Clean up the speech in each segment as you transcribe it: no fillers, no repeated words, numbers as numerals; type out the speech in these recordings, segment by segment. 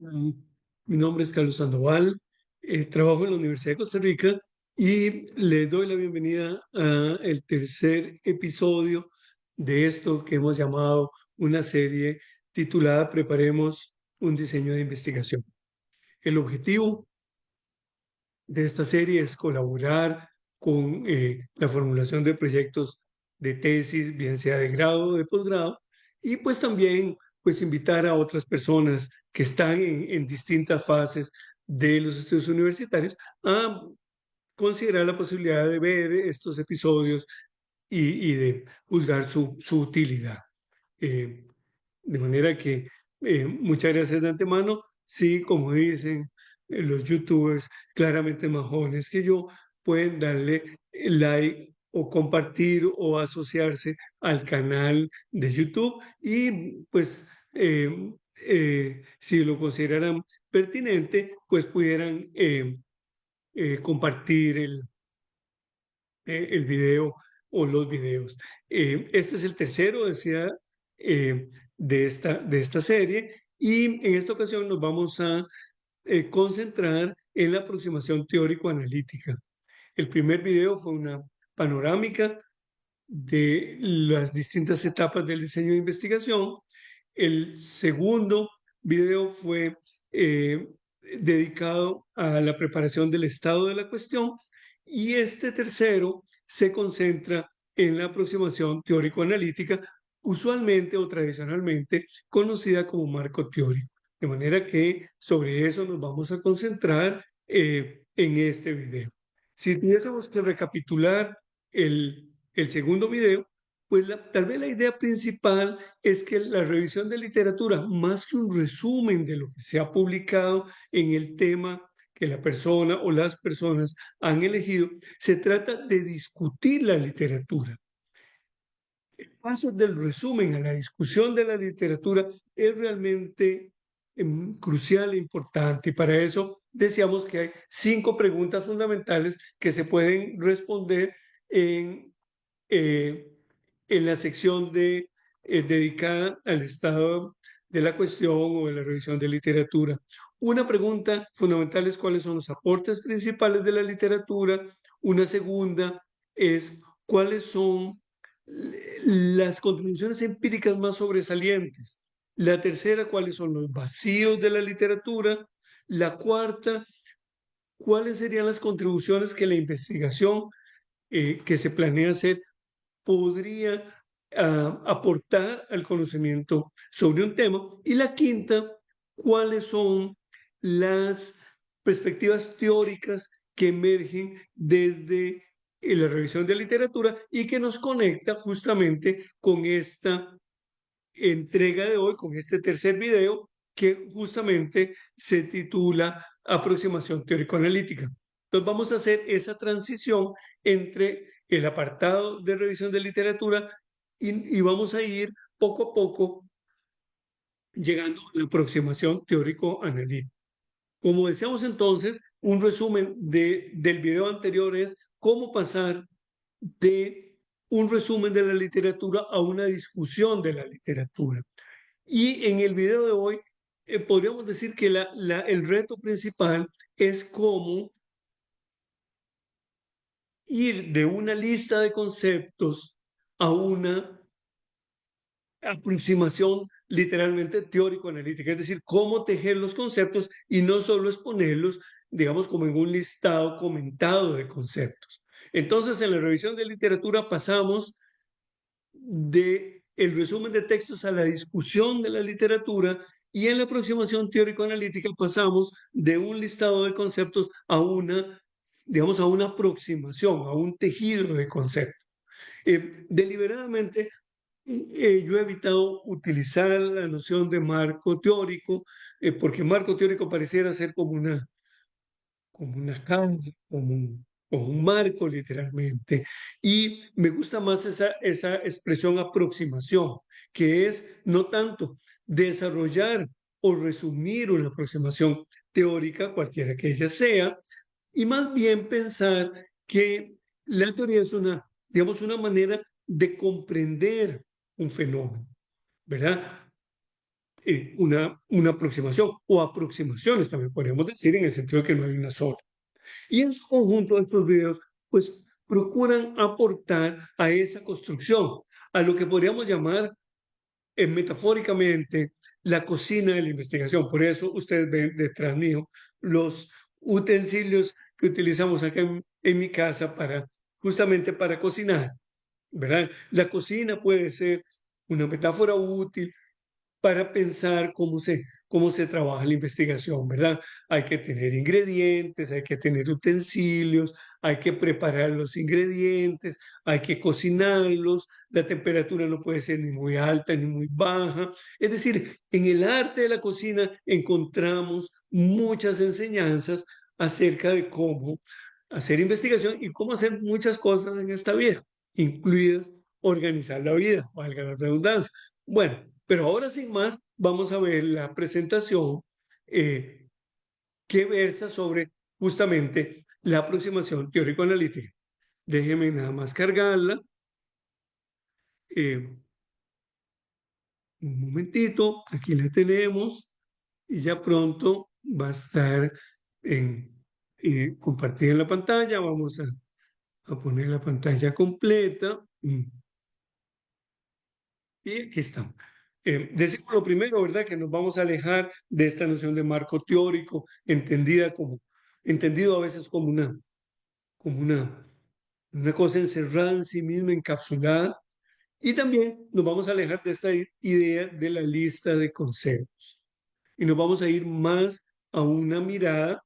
Mm, Mi nombre es Carlos Sandoval, trabajo en la Universidad de Costa Rica y le doy la bienvenida a el tercer episodio de esto que hemos llamado una serie titulada Preparemos un diseño de investigación. El objetivo de esta serie es colaborar con la formulación de proyectos de tesis, bien sea de grado o de posgrado, y pues también pues invitar a otras personas que están en distintas fases de los estudios universitarios a considerar la posibilidad de ver estos episodios y de juzgar su utilidad. Eh, de manera que muchas gracias de antemano. Sí, como dicen los youtubers, claramente más jóvenes que yo, pueden darle like o compartir o asociarse al canal de YouTube y pues si lo consideraran pertinente, pues pudieran compartir el video o los videos. Este es el tercero, decía, de esta serie y en esta ocasión nos vamos a concentrar en la aproximación teórico-analítica. El primer video fue una panorámica de las distintas etapas del diseño de investigación. El segundo video fue eh, dedicado a la preparación del estado de la cuestión y este tercero se concentra en la aproximación teórico-analítica, usualmente o tradicionalmente conocida como marco teórico. De manera que sobre eso nos vamos a concentrar en este video. Si tuviésemos que recapitular el segundo video, pues tal vez la idea principal es que la revisión de literatura, más que un resumen de lo que se ha publicado en el tema que la persona o las personas han elegido, se trata de discutir la literatura. El paso del resumen a la discusión de la literatura es realmente crucial e importante y para eso decíamos que hay 5 preguntas fundamentales que se pueden responder en eh, en la sección dedicada al estado de la cuestión o de la revisión de literatura. Una pregunta fundamental es cuáles son los aportes principales de la literatura. Una segunda es cuáles son las contribuciones empíricas más sobresalientes. La tercera, cuáles son los vacíos de la literatura. La cuarta, cuáles serían las contribuciones que la investigación que se planea hacer podría aportar al conocimiento sobre un tema. Y la quinta, cuáles son las perspectivas teóricas que emergen desde la revisión de literatura y que nos conecta justamente con esta entrega de hoy, con este tercer video que justamente se titula Aproximación teórico-analítica. Entonces vamos a hacer esa transición entre el apartado de revisión de literatura y vamos a ir poco a poco llegando a la aproximación teórico-analítica. Como decíamos entonces, un resumen del video anterior es cómo pasar de un resumen de la literatura a una discusión de la literatura. Y en el video de hoy podríamos decir que el reto principal es cómo ir de una lista de conceptos a una aproximación literalmente teórico-analítica, es decir, cómo tejer los conceptos y no solo exponerlos, digamos, como en un listado comentado de conceptos. Entonces, en la revisión de literatura pasamos de el resumen de textos a la discusión de la literatura y en la aproximación teórico-analítica pasamos de un listado de conceptos a una, digamos, a una aproximación, a un tejido de conceptos. Deliberadamente yo he evitado utilizar la noción de marco teórico, porque marco teórico pareciera ser como una caja, como un marco literalmente. Y me gusta más esa expresión aproximación, que es no tanto desarrollar o resumir una aproximación teórica, cualquiera que ella sea, y más bien pensar que la teoría es una, digamos, una manera de comprender un fenómeno, ¿verdad? una aproximación o aproximaciones, también podríamos decir, en el sentido de que no hay una sola. Y en su conjunto estos videos, pues procuran aportar a esa construcción, a lo que podríamos llamar metafóricamente la cocina de la investigación. Por eso ustedes ven detrás mío los utensilios que utilizamos acá en mi casa para justamente para cocinar, ¿verdad? La cocina puede ser una metáfora útil para pensar cómo se trabaja la investigación, ¿verdad? Hay que tener ingredientes, hay que tener utensilios, hay que preparar los ingredientes, hay que cocinarlos, la temperatura no puede ser ni muy alta ni muy baja. Es decir, en el arte de la cocina encontramos muchas enseñanzas acerca de cómo hacer investigación y cómo hacer muchas cosas en esta vida, incluidas organizar la vida, valga la redundancia. Bueno, pero ahora sin más, vamos a ver la presentación eh, que versa sobre justamente la aproximación teórico-analítica. Déjenme nada más cargarla. eh, un momentito, aquí la tenemos y ya pronto va a estar compartida en la pantalla. Vamos a poner la pantalla completa. Y aquí estamos. Decimos lo primero, ¿verdad? Que nos vamos a alejar de esta noción de marco teórico, entendido a veces como una cosa encerrada en sí misma, encapsulada. Y también nos vamos a alejar de esta idea de la lista de conceptos. Y nos vamos a ir más a una mirada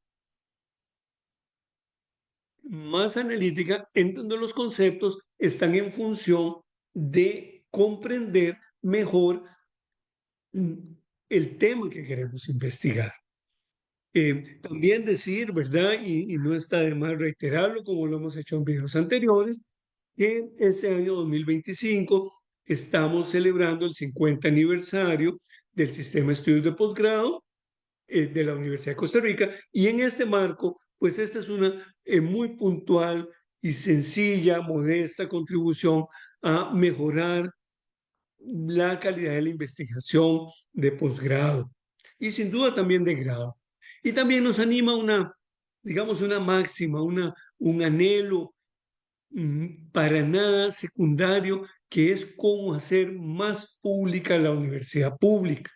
más analítica, en donde los conceptos están en función de comprender mejor el tema que queremos investigar. También decir, ¿verdad? Y no está de más reiterarlo, como lo hemos hecho en videos anteriores, que este año 2025 estamos celebrando el 50 aniversario del Sistema de Estudios de Posgrado de la Universidad de Costa Rica, y en este marco, pues esta es una muy puntual y sencilla, modesta contribución a mejorar la calidad de la investigación de posgrado y sin duda también de grado. Y también nos anima digamos, una máxima, un anhelo para nada secundario, que es cómo hacer más pública la universidad pública.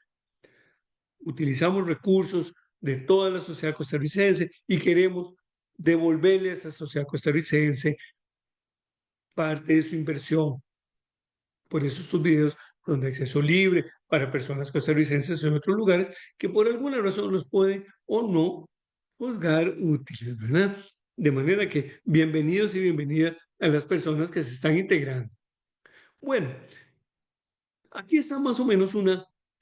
Utilizamos recursos de toda la sociedad costarricense y queremos devolverle a esa sociedad costarricense parte de su inversión. Por eso estos videos son de acceso libre para personas costarricenses en otros lugares que por alguna razón los pueden o no juzgar útiles, ¿verdad? De manera que bienvenidos y bienvenidas a las personas que se están integrando. Bueno, aquí está más o menos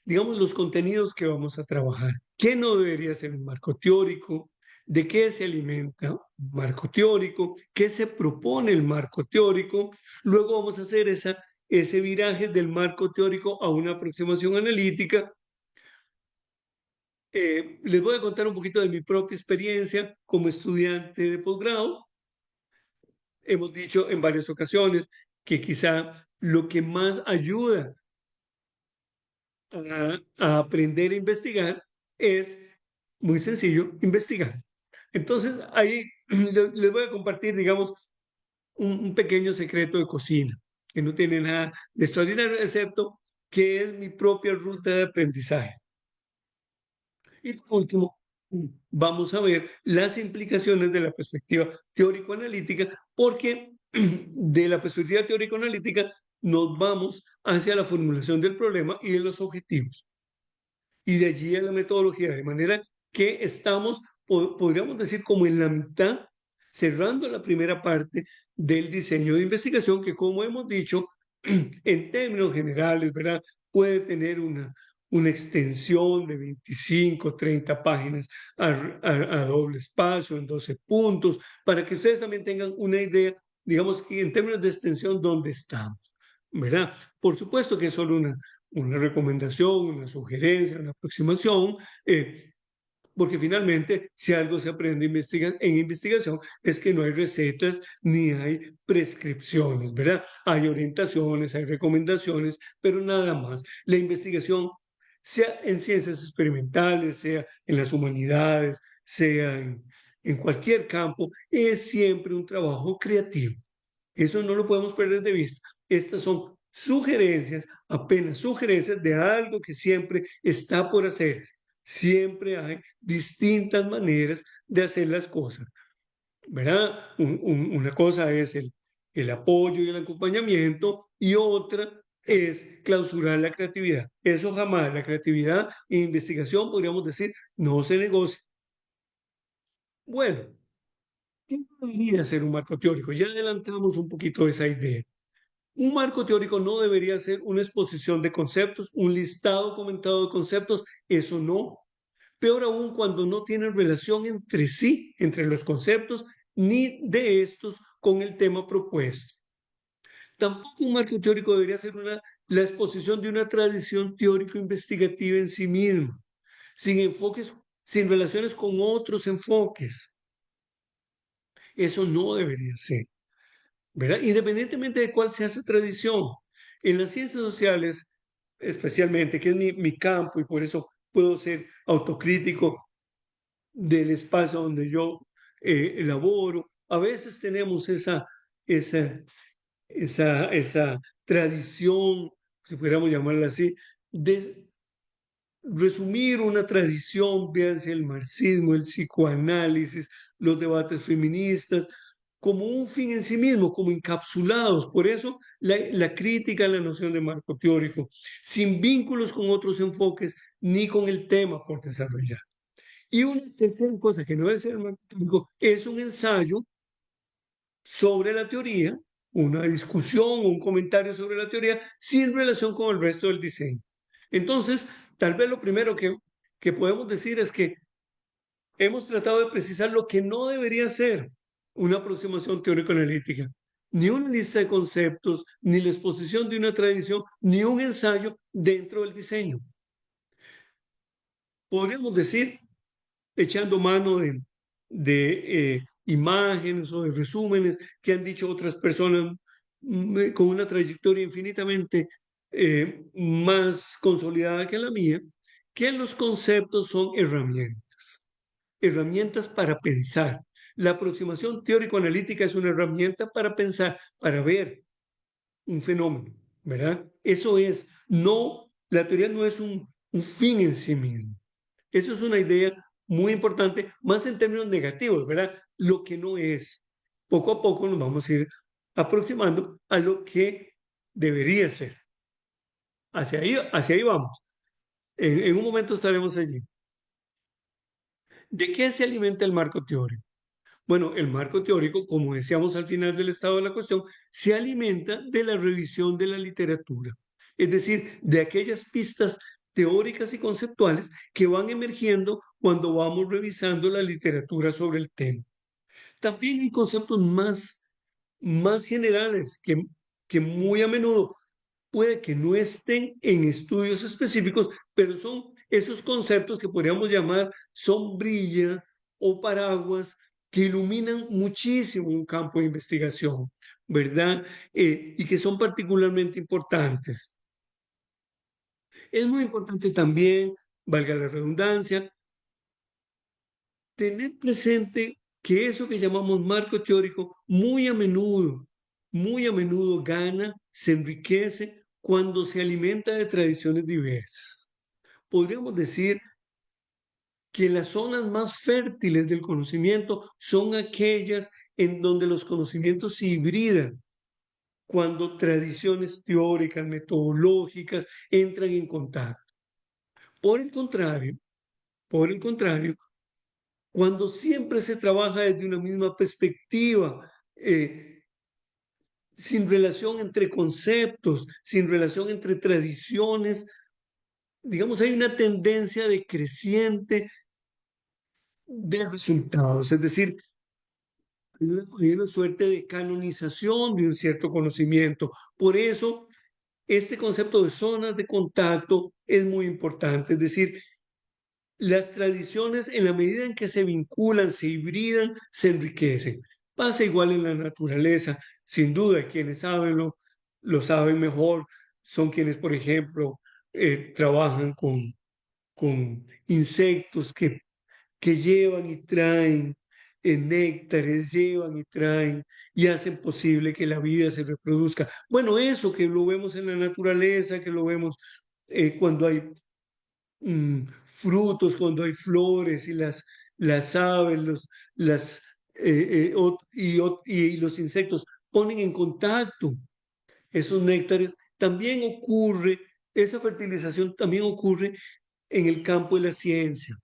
digamos, los contenidos que vamos a trabajar. ¿Qué no debería ser un marco teórico? ¿De qué se alimenta un marco teórico? ¿Qué se propone el marco teórico? Luego vamos a hacer ese viraje del marco teórico a una aproximación analítica. Les voy a contar un poquito de mi propia experiencia como estudiante de posgrado. Hemos dicho en varias ocasiones que quizá lo que más ayuda a aprender a investigar es muy sencillo, investigar. Entonces, ahí les voy a compartir, digamos, un pequeño secreto de cocina, que no tiene nada de extraordinario, excepto que es mi propia ruta de aprendizaje. Y por último, vamos a ver las implicaciones de la perspectiva teórico-analítica, porque de la perspectiva teórico-analítica nos vamos hacia la formulación del problema y de los objetivos. Y de allí a la metodología, de manera que estamos, podríamos decir, como en la mitad, cerrando la primera parte del diseño de investigación, que como hemos dicho, en términos generales, ¿verdad? Puede tener una extensión de 25, 30 páginas a doble espacio, en 12 puntos, para que ustedes también tengan una idea, digamos, que en términos de extensión, dónde estamos, ¿verdad? Por supuesto que es solo una recomendación, una sugerencia, una aproximación, porque finalmente si algo se aprende en investigación es que no hay recetas ni hay prescripciones, ¿verdad? Hay orientaciones, hay recomendaciones, pero nada más. La investigación sea en ciencias experimentales, sea en las humanidades, sea en cualquier campo, es siempre un trabajo creativo. Eso no lo podemos perder de vista. Estas son sugerencias, apenas sugerencias de algo que siempre está por hacer. Siempre hay distintas maneras de hacer las cosas, ¿verdad? Una cosa es el apoyo y el acompañamiento y otra es clausurar la creatividad. Eso jamás, la creatividad e investigación, podríamos decir, no se negocia. Bueno, ¿qué debería ser un marco teórico? Ya adelantamos un poquito esa idea. Un marco teórico no debería ser una exposición de conceptos, un listado comentado de conceptos, eso no. Peor aún cuando no tienen relación entre sí, entre los conceptos, ni de estos con el tema propuesto. Tampoco un marco teórico debería ser la exposición de una tradición teórico-investigativa en sí misma, sin enfoques, sin relaciones con otros enfoques. Eso no debería ser, ¿verdad? Independientemente de cuál sea esa tradición. En las ciencias sociales, especialmente, que es mi campo y por eso puedo ser autocrítico del espacio donde yo elaboro, a veces tenemos esa, esa tradición, si pudiéramos llamarla así, de resumir una tradición, véanse el marxismo, el psicoanálisis, los debates feministas, como un fin en sí mismo, como encapsulados. Por eso la crítica a la noción de marco teórico, sin vínculos con otros enfoques ni con el tema por desarrollar. Y una tercera cosa que no es el marco teórico, es un ensayo sobre la teoría, una discusión o un comentario sobre la teoría sin relación con el resto del diseño. Entonces, tal vez lo primero que podemos decir es que hemos tratado de precisar lo que no debería ser una aproximación teórico-analítica, ni una lista de conceptos, ni la exposición de una tradición, ni un ensayo dentro del diseño. Podríamos decir, echando mano de imágenes o de resúmenes que han dicho otras personas con una trayectoria infinitamente más consolidada que la mía, que los conceptos son herramientas, herramientas para pensar. La aproximación teórico-analítica es una herramienta para pensar, para ver un fenómeno, ¿verdad? Eso es, no, la teoría no es un fin en sí mismo. Eso es una idea muy importante, más en términos negativos, ¿verdad? Lo que no es. Poco a poco nos vamos a ir aproximando a lo que debería ser. Hacia ahí vamos. En un momento estaremos allí. ¿De qué se alimenta el marco teórico? Bueno, el marco teórico, como decíamos al final del estado de la cuestión, se alimenta de la revisión de la literatura, es decir, de aquellas pistas teóricas y conceptuales que van emergiendo cuando vamos revisando la literatura sobre el tema. También hay conceptos más generales que muy a menudo puede que no estén en estudios específicos, pero son esos conceptos que podríamos llamar sombrilla o paraguas que iluminan muchísimo un campo de investigación, ¿verdad? Y que son particularmente importantes. Es muy importante también, valga la redundancia, tener presente que eso que llamamos marco teórico muy a menudo gana, se enriquece cuando se alimenta de tradiciones diversas. Podríamos decir que las zonas más fértiles del conocimiento son aquellas en donde los conocimientos se hibridan, cuando tradiciones teóricas, metodológicas entran en contacto. Por el contrario, por el contrario, cuando siempre se trabaja desde una misma perspectiva, sin relación entre conceptos, sin relación entre tradiciones, digamos, hay una tendencia decreciente de resultados, es decir, hay una suerte de canonización de un cierto conocimiento. Por eso, este concepto de zonas de contacto es muy importante, es decir, las tradiciones, en la medida en que se vinculan, se hibridan, se enriquecen. Pasa igual en la naturaleza. Sin duda, quienes saben lo saben mejor son quienes, por ejemplo, trabajan con insectos que llevan y traen néctares, llevan y traen y hacen posible que la vida se reproduzca. Bueno, eso que lo vemos en la naturaleza, que lo vemos cuando hay frutos, cuando hay flores y las aves, y los insectos ponen en contacto esos néctares, también ocurre, esa fertilización también ocurre en el campo de la ciencia,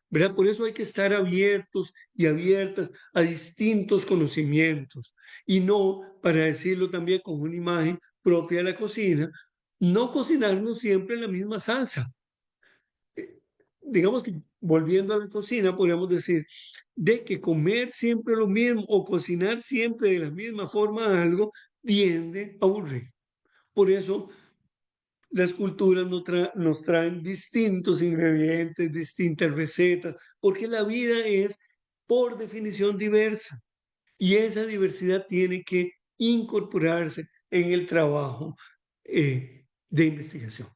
¿verdad? Por eso hay que estar abiertos y abiertas a distintos conocimientos y no, para decirlo también con una imagen propia de la cocina, no cocinarnos siempre en la misma salsa. Digamos que volviendo a la cocina, podríamos decir de que comer siempre lo mismo o cocinar siempre de la misma forma algo tiende a aburrir. Por eso las culturas nos traen distintos ingredientes, distintas recetas, porque la vida es por definición diversa y esa diversidad tiene que incorporarse en el trabajo de investigación.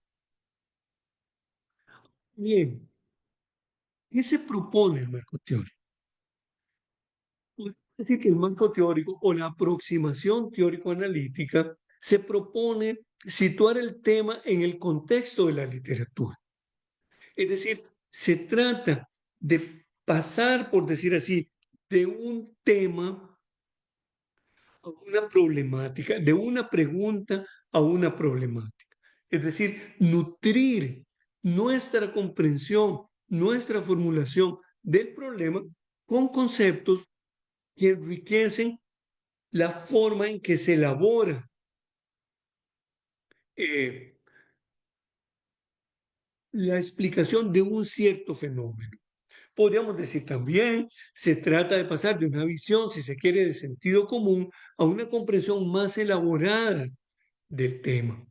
Bien, ¿qué se propone el marco teórico? Pues, es decir, que el marco teórico o la aproximación teórico-analítica se propone situar el tema en el contexto de la literatura. Es decir, se trata de pasar, por decir así, de un tema a una problemática, de una pregunta a una problemática. Es decir, nutrir nuestra comprensión, nuestra formulación del problema con conceptos que enriquecen la forma en que se elabora eh, la explicación de un cierto fenómeno. Podríamos decir también, se trata de pasar de una visión, si se quiere, de sentido común a una comprensión más elaborada del tema.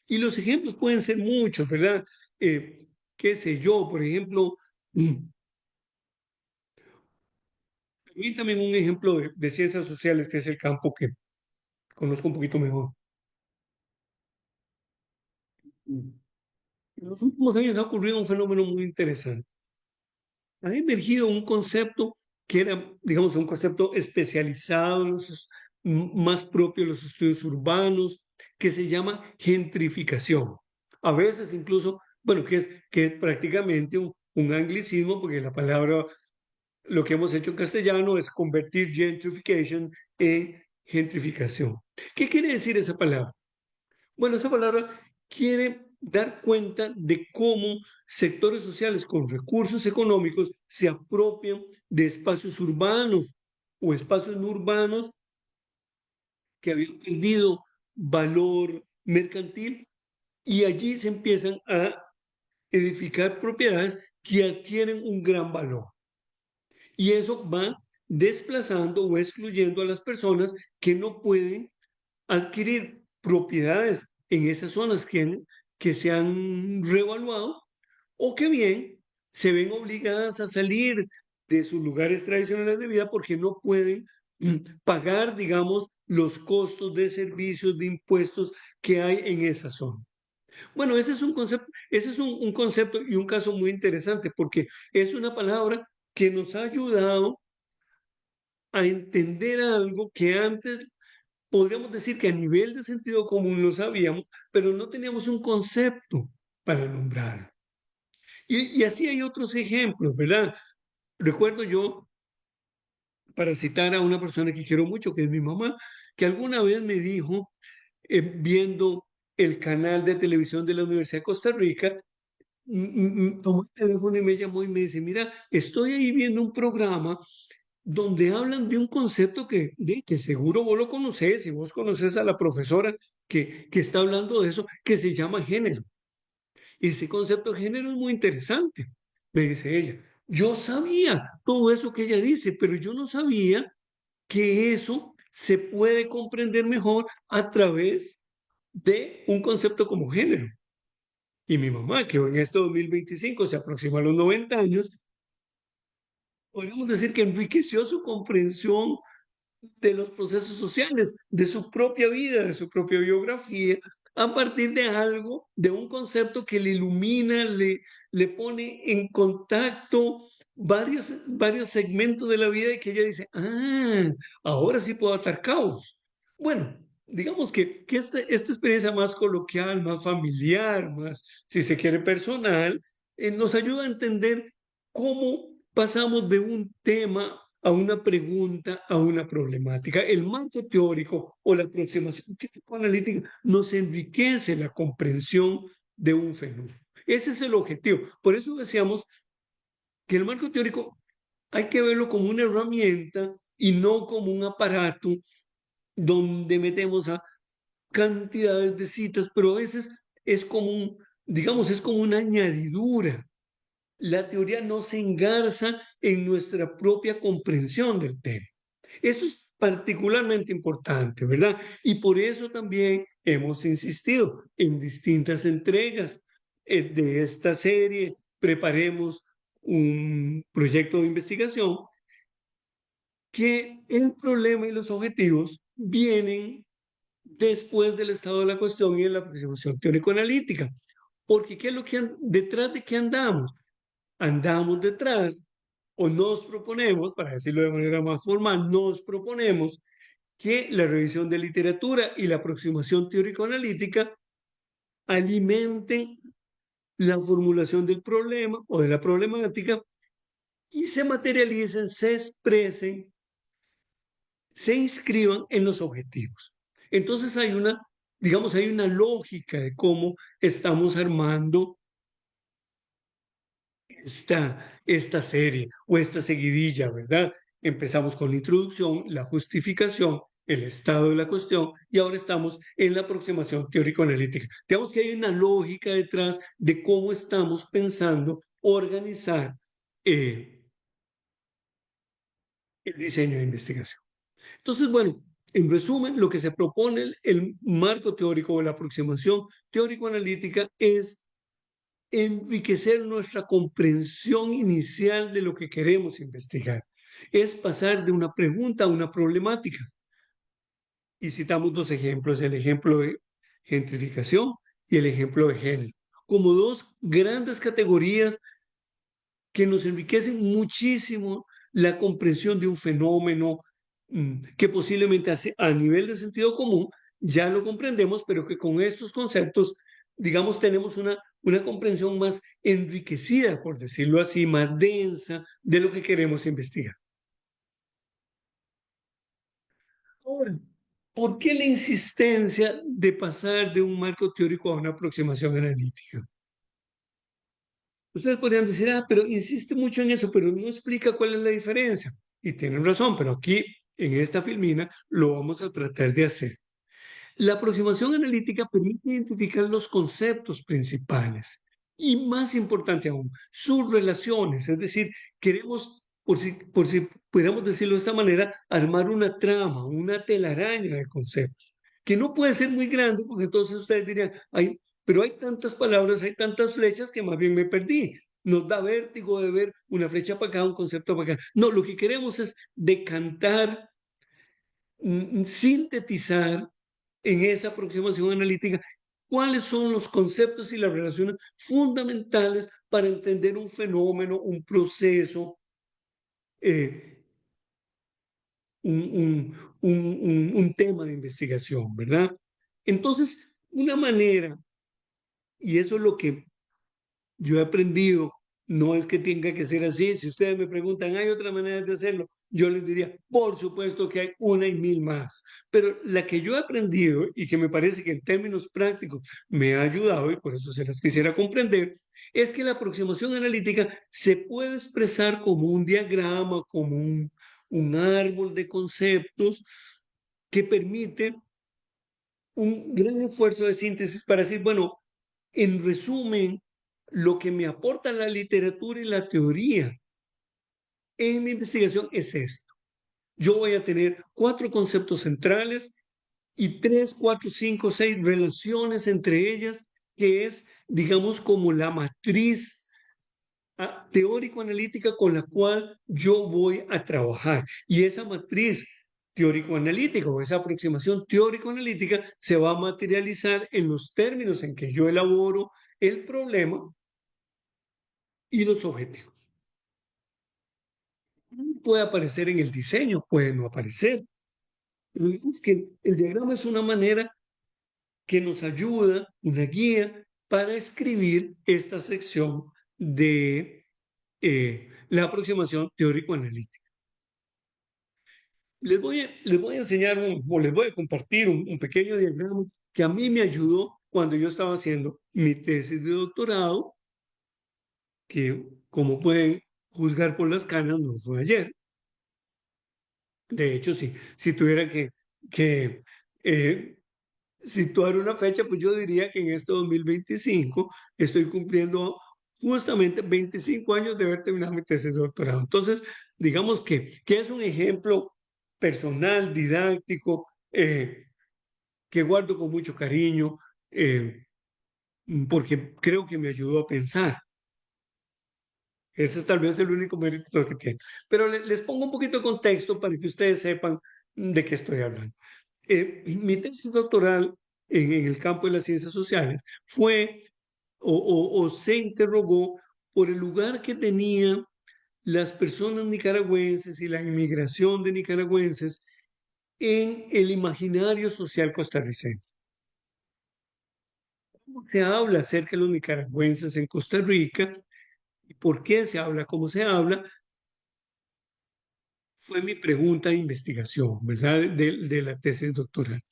Y los ejemplos pueden ser muchos, ¿verdad? Qué sé yo, por ejemplo, también un ejemplo de ciencias sociales, que es el campo que conozco un poquito mejor. En los últimos años ha ocurrido un fenómeno muy interesante. Ha emergido un concepto que era, digamos, un concepto especializado, más propio de los estudios urbanos, que se llama gentrificación. A veces incluso, bueno, que es prácticamente un anglicismo, porque la palabra, lo que hemos hecho en castellano es convertir gentrification en gentrificación. ¿Qué quiere decir esa palabra? Bueno, esa palabra quiere dar cuenta de cómo sectores sociales con recursos económicos se apropian de espacios urbanos o espacios no urbanos que habían perdido valor mercantil y allí se empiezan a edificar propiedades que adquieren un gran valor. Y eso va desplazando o excluyendo a las personas que no pueden adquirir propiedades en esas zonas que se han revaluado o que bien se ven obligadas a salir de sus lugares tradicionales de vida porque no pueden pagar, digamos, los costos de servicios, de impuestos que hay en esa zona. Bueno, ese es un concepto y un caso muy interesante porque es una palabra que nos ha ayudado a entender algo que antes podríamos decir que a nivel de sentido común lo sabíamos, pero no teníamos un concepto para nombrarlo. Y así hay otros ejemplos, ¿verdad? Recuerdo yo, para citar a una persona que quiero mucho, que es mi mamá, que alguna vez me dijo, viendo el canal de televisión de la Universidad de Costa Rica, tomó el teléfono y me llamó y me dice, mira, estoy ahí viendo un programa donde hablan de un concepto que seguro vos lo conoces y vos conoces a la profesora que está hablando de eso, que se llama género. Y ese concepto de género es muy interesante, me dice ella. Yo sabía todo eso que ella dice, pero yo no sabía que eso se puede comprender mejor a través de un concepto como género. Y mi mamá, que en este 2025 se aproxima a los 90 años, podríamos decir que enriqueció su comprensión de los procesos sociales, de su propia vida, de su propia biografía, a partir de algo, de un concepto que le ilumina, le pone en contacto varios segmentos de la vida y que ella dice, ahora sí puedo atar cabos. Bueno, digamos que esta experiencia más coloquial, más familiar, más, si se quiere, personal, nos ayuda a entender cómo pasamos de un tema a una pregunta, a una problemática. El marco teórico o la aproximación psicoanalítica nos enriquece la comprensión de un fenómeno. Ese es el objetivo. Por eso decíamos que el marco teórico hay que verlo como una herramienta y no como un aparato donde metemos a cantidades de citas, pero a veces es como digamos, es como una añadidura. La teoría no se engarza en nuestra propia comprensión del tema. Eso es particularmente importante, ¿verdad? Y por eso también hemos insistido en distintas entregas de esta serie. Preparemos un proyecto de investigación que el problema y los objetivos vienen después del estado de la cuestión y de la aproximación teórico-analítica. Porque ¿qué es lo que detrás de qué andamos? Andamos detrás o nos proponemos, para decirlo de manera más formal, nos proponemos que la revisión de literatura y la aproximación teórico-analítica alimenten la formulación del problema o de la problemática y se materialicen, se expresen, se inscriban en los objetivos. Entonces digamos, hay una lógica de cómo estamos armando esta serie o esta seguidilla, ¿verdad? Empezamos con la introducción, la justificación, el estado de la cuestión y ahora estamos en la aproximación teórico-analítica. Digamos que hay una lógica detrás de cómo estamos pensando organizar el diseño de investigación. Entonces, bueno, en resumen, lo que se propone el marco teórico o la aproximación teórico-analítica es enriquecer nuestra comprensión inicial de lo que queremos investigar. Es pasar de una pregunta a una problemática. Y citamos dos ejemplos, el ejemplo de gentrificación y el ejemplo de género, como dos grandes categorías que nos enriquecen muchísimo la comprensión de un fenómeno que posiblemente a nivel de sentido común ya lo comprendemos, pero que con estos conceptos, digamos, tenemos una comprensión más enriquecida, por decirlo así, más densa de lo que queremos investigar. Ahora, ¿por qué la insistencia de pasar de un marco teórico a una aproximación analítica? Ustedes podrían decir, pero insiste mucho en eso, pero no explica cuál es la diferencia. Y tienen razón, pero aquí en esta filmina lo vamos a tratar de hacer. La aproximación analítica permite identificar los conceptos principales y, más importante aún, sus relaciones. Es decir, queremos, por si pudiéramos decirlo de esta manera, armar una trama, una telaraña de conceptos, que no puede ser muy grande, porque entonces ustedes dirían, pero hay tantas palabras, hay tantas flechas que más bien me perdí. Nos da vértigo de ver una flecha para acá, un concepto para acá. No, lo que queremos es decantar, sintetizar en esa aproximación analítica cuáles son los conceptos y las relaciones fundamentales para entender un fenómeno, un proceso, eh, un tema de investigación, ¿verdad? Entonces, una manera, y eso es lo que yo he aprendido, no es que tenga que ser así. Si ustedes me preguntan, ¿hay otra manera de hacerlo? Yo les diría, por supuesto que hay una y mil más. Pero la que yo he aprendido y que me parece que en términos prácticos me ha ayudado y por eso se las quisiera comprender, es que la aproximación analítica se puede expresar como un diagrama, como un árbol de conceptos que permite un gran esfuerzo de síntesis para decir, bueno, en resumen, lo que me aporta la literatura y la teoría en mi investigación es esto. Yo voy a tener 4 conceptos centrales y 3, 4, 5, 6 relaciones entre ellas, que es, digamos, como la matriz teórico-analítica con la cual yo voy a trabajar. Y esa matriz teórico-analítica o esa aproximación teórico-analítica se va a materializar en los términos en que yo elaboro el problema y los objetivos. Puede aparecer en el diseño, puede no aparecer. Pero es que el diagrama es una manera que nos ayuda, una guía para escribir esta sección de la aproximación teórico-analítica. Les voy a enseñar o les voy a compartir un pequeño diagrama que a mí me ayudó cuando yo estaba haciendo mi tesis de doctorado, que como pueden juzgar por las canas, no fue ayer. De hecho, si tuviera que situar una fecha, pues yo diría que en este 2025 estoy cumpliendo justamente 25 años de haber terminado mi tesis de doctorado. Entonces, digamos que es un ejemplo personal, didáctico, que guardo con mucho cariño, eh, porque creo que me ayudó a pensar. Ese es tal vez el único mérito que tiene. Pero les pongo un poquito de contexto para que ustedes sepan de qué estoy hablando. Mi tesis doctoral en el campo de las ciencias sociales fue o se interrogó por el lugar que tenían las personas nicaragüenses y la inmigración de nicaragüenses en el imaginario social costarricense. ¿Cómo se habla acerca de los nicaragüenses en Costa Rica? ¿Y por qué se habla como se habla? Fue mi pregunta de investigación, ¿verdad? De la tesis doctoral.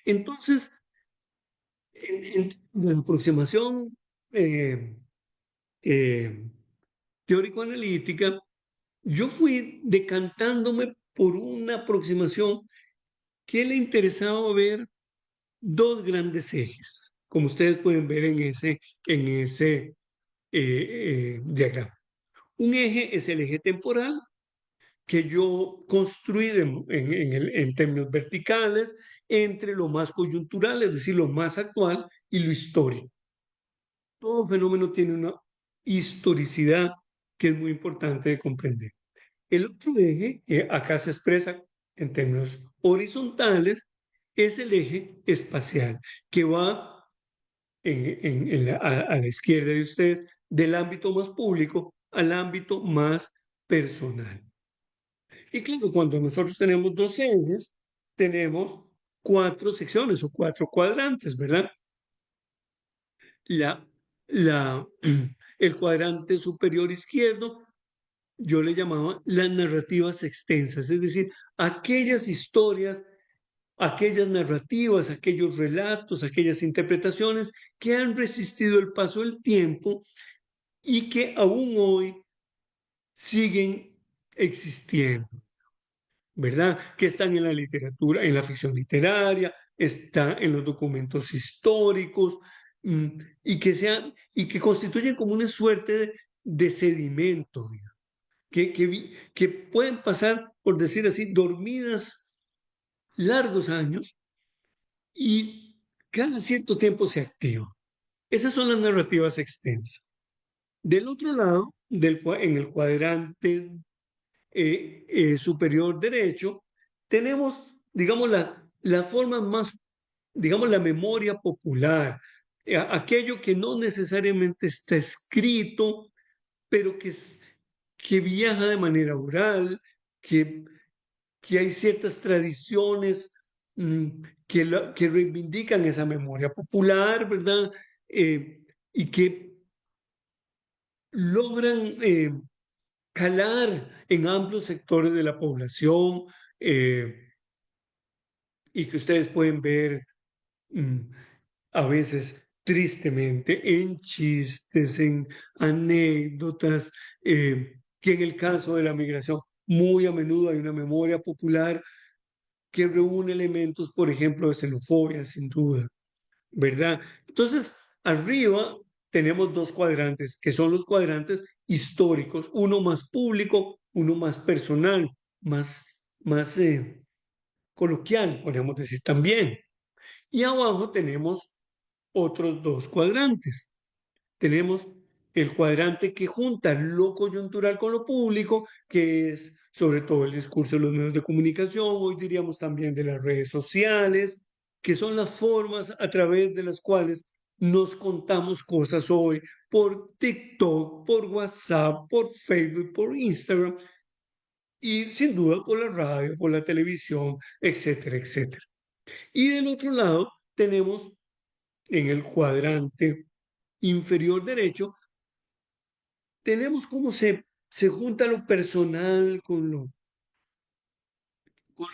Entonces, de la aproximación eh, eh, teórico-analítica, yo fui decantándome por una aproximación que le interesaba ver dos grandes ejes, como ustedes pueden ver en ese diagrama. Un eje es el eje temporal, que yo construí en términos verticales entre lo más coyuntural, es decir, lo más actual, y lo histórico. Todo fenómeno tiene una historicidad que es muy importante de comprender. El otro eje, que acá se expresa en términos horizontales, es el eje espacial, que va a la izquierda de ustedes, del ámbito más público al ámbito más personal. Y claro, cuando nosotros tenemos dos ejes, tenemos cuatro secciones o cuatro cuadrantes, ¿verdad? La, la, el cuadrante superior izquierdo yo le llamaba las narrativas extensas, es decir, aquellas historias, aquellas narrativas, aquellos relatos, aquellas interpretaciones que han resistido el paso del tiempo y que aún hoy siguen existiendo, ¿verdad? Que están en la literatura, en la ficción literaria, están en los documentos históricos, y que constituyen como una suerte de sedimento, que pueden pasar, por decir así, dormidas largos años y cada cierto tiempo se activan. Esas son las narrativas extensas. Del otro lado, en el cuadrante superior derecho, tenemos, digamos, las formas más, digamos, la memoria popular, aquello que no necesariamente está escrito, pero que viaja de manera oral, que, que hay ciertas tradiciones que reivindican esa memoria popular, ¿verdad? Y que logran calar en amplios sectores de la población, eh, y que ustedes pueden ver mm, a veces tristemente en chistes, en anécdotas, que en el caso de la migración muy a menudo hay una memoria popular que reúne elementos, por ejemplo, de xenofobia, sin duda, ¿verdad? Entonces, arriba tenemos dos cuadrantes, que son los cuadrantes históricos, uno más público, uno más personal, más coloquial, podríamos decir también. Y abajo tenemos otros dos cuadrantes. Tenemos el cuadrante que junta lo coyuntural con lo público, que sobre todo el discurso de los medios de comunicación, hoy diríamos también de las redes sociales, que son las formas a través de las cuales nos contamos cosas hoy por TikTok, por WhatsApp, por Facebook, por Instagram y sin duda por la radio, por la televisión, etcétera, etcétera. Y del otro lado tenemos en el cuadrante inferior derecho, tenemos cómo se junta lo personal con lo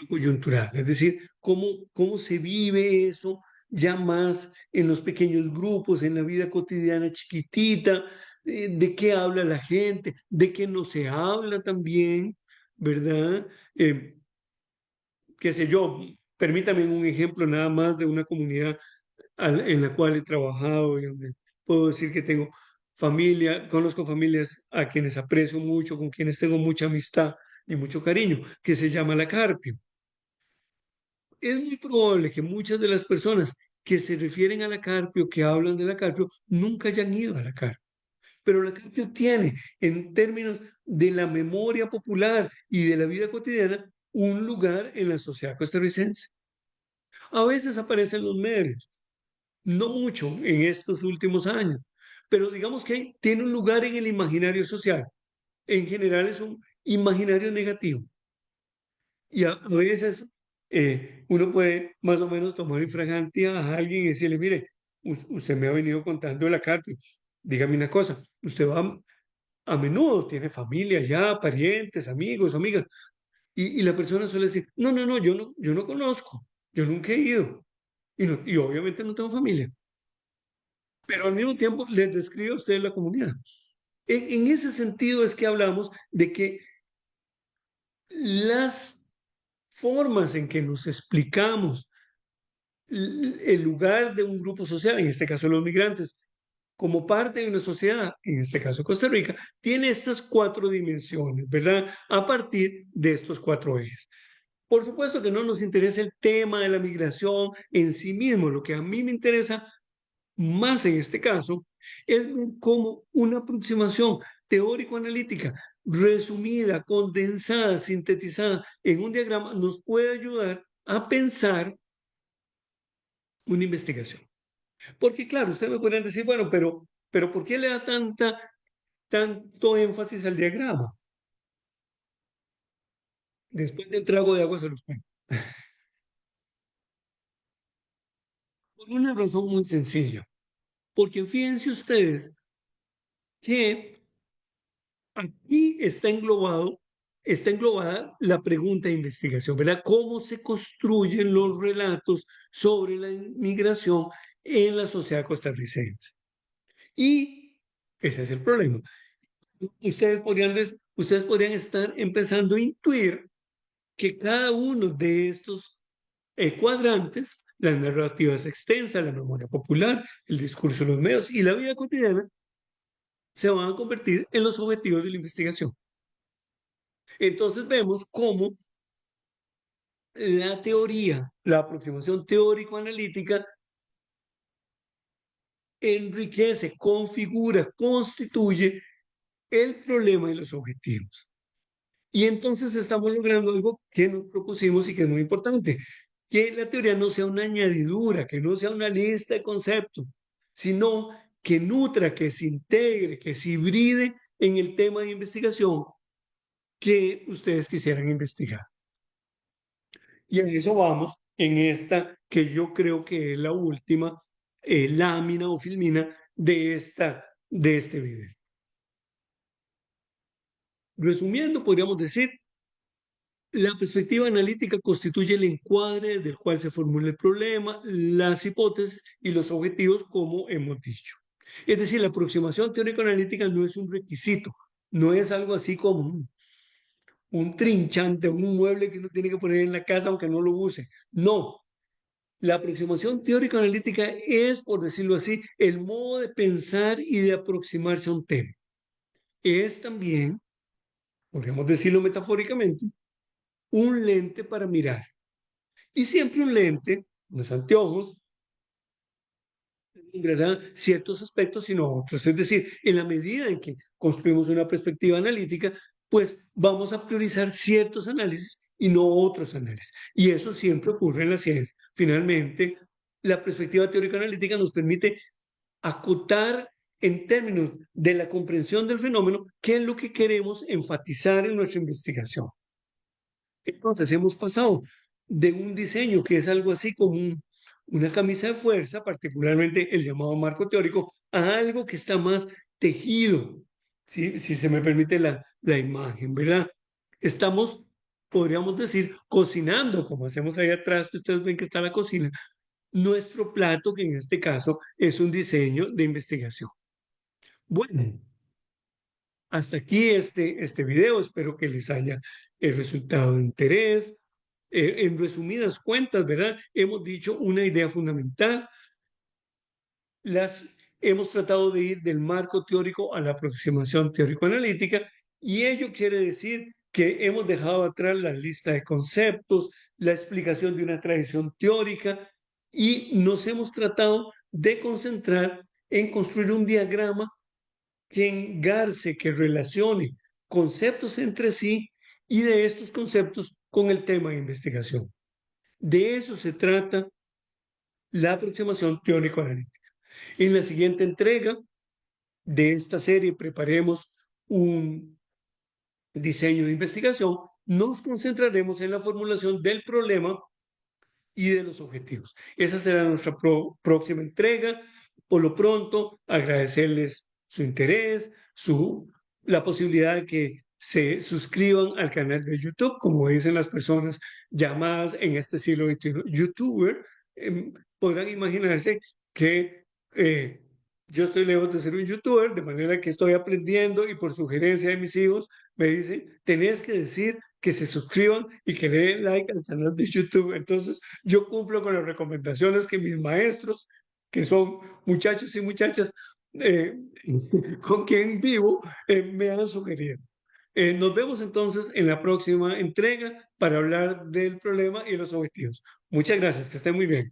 coyuntural, es decir, cómo se vive eso ya más en los pequeños grupos, en la vida cotidiana chiquitita, de qué habla la gente, de qué no se habla también, ¿verdad? Eh, Qué sé yo, permítame un ejemplo nada más de una comunidad en la cual he trabajado y donde puedo decir que tengo familia, conozco familias a quienes aprecio mucho, con quienes tengo mucha amistad y mucho cariño, que se llama la Carpio. Es muy probable que muchas de las personas que se refieren a la Carpio, que hablan de la Carpio, nunca hayan ido a la Carpio. Pero la Carpio tiene, en términos de la memoria popular y de la vida cotidiana, un lugar en la sociedad costarricense. A veces aparece en los medios, no mucho en estos últimos años, pero digamos que tiene un lugar en el imaginario social. En general es un imaginario negativo. Y a veces uno puede más o menos tomar infragante a alguien y decirle, mire, usted me ha venido contando de la Carpio. Dígame una cosa, usted va a menudo, tiene familia ya, parientes, amigos, amigas, y la persona suele decir, no, no, no, yo no conozco, yo nunca he ido, y obviamente no tengo familia, pero al mismo tiempo les describe a usted la comunidad. En ese sentido es que hablamos de que las formas en que nos explicamos el lugar de un grupo social, en este caso los migrantes, como parte de una sociedad, en este caso Costa Rica, tiene estas cuatro dimensiones, ¿verdad? A partir de estos cuatro ejes. Por supuesto que no nos interesa el tema de la migración en sí mismo, lo que a mí me interesa más en este caso es como una aproximación teórico-analítica resumida, condensada, sintetizada en un diagrama nos puede ayudar a pensar una investigación. Porque claro, ustedes me pueden decir, bueno, pero ¿por qué le da tanto énfasis al diagrama? Después del trago de agua se los cuento. Por una razón muy sencilla. Porque fíjense ustedes que aquí está englobada la pregunta de investigación, ¿verdad? ¿Cómo se construyen los relatos sobre la inmigración en la sociedad costarricense? Y ese es el problema. Ustedes podrían estar empezando a intuir que cada uno de estos cuadrantes, las narrativas extensas, la memoria popular, el discurso de los medios y la vida cotidiana, se van a convertir en los objetivos de la investigación. Entonces vemos cómo la teoría, la aproximación teórico-analítica enriquece, configura, constituye el problema y los objetivos. Y entonces estamos logrando algo que nos propusimos y que es muy importante, que la teoría no sea una añadidura, que no sea una lista de conceptos, sino que nutra, que se integre, que se hibride en el tema de investigación que ustedes quisieran investigar. Y a eso vamos en esta que yo creo que es la última lámina o filmina de este video. Resumiendo, podríamos decir, la perspectiva analítica constituye el encuadre desde el cual se formula el problema, las hipótesis y los objetivos, como hemos dicho. Es decir, la aproximación teórico-analítica no es un requisito, no es algo así como un trinchante, un mueble que uno tiene que poner en la casa aunque no lo use. No, la aproximación teórico-analítica es, por decirlo así, el modo de pensar y de aproximarse a un tema. Es también, podríamos decirlo metafóricamente, un lente para mirar. Y siempre un lente, los anteojos, logrará ciertos aspectos, sino otros. Es decir, en la medida en que construimos una perspectiva analítica, pues vamos a priorizar ciertos análisis y no otros análisis. Y eso siempre ocurre en la ciencia. Finalmente, la perspectiva teórico-analítica nos permite acotar en términos de la comprensión del fenómeno qué es lo que queremos enfatizar en nuestra investigación. Entonces, hemos pasado de un diseño que es algo así como una camisa de fuerza, particularmente el llamado marco teórico, a algo que está más tejido, si se me permite la imagen, ¿verdad? Estamos, podríamos decir, cocinando, como hacemos ahí atrás, que ustedes ven que está la cocina, nuestro plato, que en este caso es un diseño de investigación. Bueno, hasta aquí este video. Espero que les haya resultado de interés. En resumidas cuentas, ¿verdad? Hemos dicho una idea fundamental. Hemos tratado de ir del marco teórico a la aproximación teórico-analítica, y ello quiere decir que hemos dejado atrás la lista de conceptos, la explicación de una tradición teórica, y nos hemos tratado de concentrar en construir un diagrama que engarce, que relacione conceptos entre sí y de estos conceptos con el tema de investigación. De eso se trata la aproximación teórico-analítica. En la siguiente entrega de esta serie, Preparemos un diseño de investigación, nos concentraremos en la formulación del problema y de los objetivos. Esa será nuestra próxima entrega. Por lo pronto, agradecerles su interés, la posibilidad de que se suscriban al canal de YouTube, como dicen las personas llamadas en este siglo XXI youtuber. Podrán imaginarse que yo estoy lejos de ser un youtuber, de manera que estoy aprendiendo, y por sugerencia de mis hijos me dicen, tenés que decir que se suscriban y que le den like al canal de YouTube. Entonces, yo cumplo con las recomendaciones que mis maestros, que son muchachos y muchachas eh, con quien vivo, me han sugerido. Nos vemos entonces en la próxima entrega para hablar del problema y los objetivos. Muchas gracias, que estén muy bien.